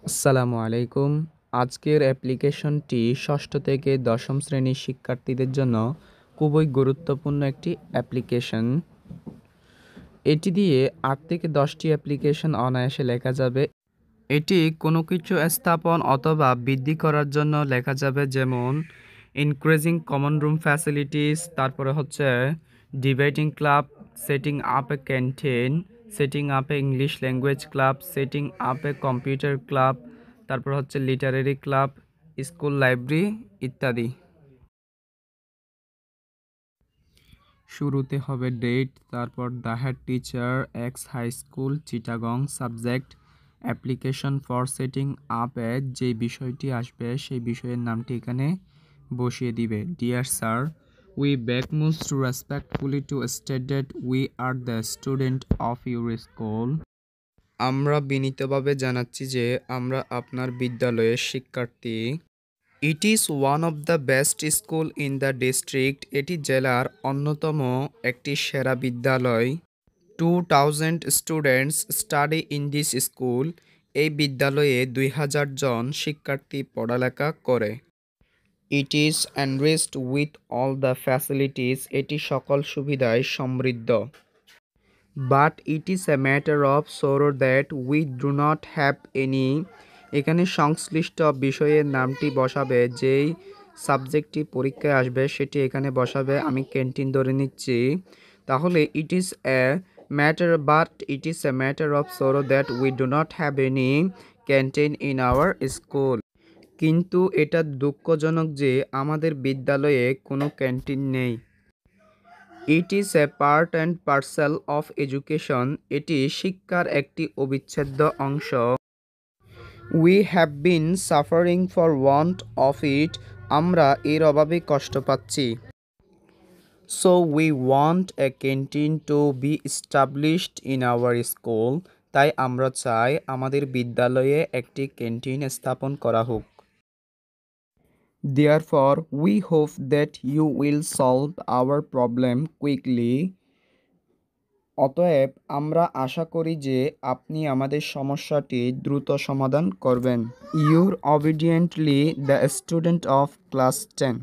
আসসালামু আলাইকুম। আজকের অ্যাপ্লিকেশনটি ষষ্ঠ থেকে দশম শ্রেণীর শিক্ষার্থীদের জন্য খুবই গুরুত্বপূর্ণ একটি অ্যাপ্লিকেশন। এটি দিয়ে ৮ থেকে ১০টি অ্যাপ্লিকেশন অনায়াসে লেখা যাবে। এটি কোনো কিছু স্থাপন অথবা বৃদ্ধি করার জন্য লেখা যাবে, যেমন ইনক্রিজিং কমন রুম ফ্যাসিলিটিস, তারপরে হচ্ছে debating club, setting up a canteen, setting up A English language club, setting up a computer club, তারপর হচ্ছে লিটারেরি ক্লাব, স্কুল লাইব্রেরি ইত্যাদি। শুরুতে হবে ডেট, তারপর the head teacher X high school Chittagong, subject application for setting up এ, যে বিষয়টি আসবে সেই বিষয়ের নামটি এখানে বসিয়ে দিবে। Dear sir, we beg most respectfully to state that we are the student of your school. আমরা বিনীতভাবে জানাচ্ছি যে আমরা আপনার বিদ্যালয়ের শিক্ষার্থী। It is one of the best school in the district, এটি জেলার অন্যতম একটি সেরা বিদ্যালয়। 2000 students study in this school, এই বিদ্যালয়ে 2000 জন শিক্ষার্থী পড়ালেখা করে। It is enriched with all the facilities, এটি সকল সুবিধায় সমৃদ্ধ। But it is a matter of sorrow that we do not have any, এখানে সংশ্লিষ্ট বিষয়ের নামটি বসাবে, যেই সাবজেক্টটি পরীক্ষায় আসবে সেটি এখানে বসাবে। আমি ক্যান্টিন ধরে নিচ্ছি, তাহলে it is a matter, but it is a matter of sorrow that we do not have any canteen in our school, কিন্তু এটা দুঃখজনক যে আমাদের বিদ্যালয়ে কোনো ক্যান্টিন নেই। It is a part and parcel of education, এটি শিক্ষার একটি অবিচ্ছেদ্য অংশ। We have been suffering for want of it, আমরা এর অভাবে কষ্ট পাচ্ছি। So we want a canteen to be established in our school, তাই আমরা চাই আমাদের বিদ্যালয়ে একটি ক্যান্টিন স্থাপন করা হোক। Therefore, we hope that you will solve our problem quickly. অতএব আমরা আশা করি যে আপনি আমাদের সমস্যাটি দ্রুত সমাধান করবেন। Your obediently, the student of class 10.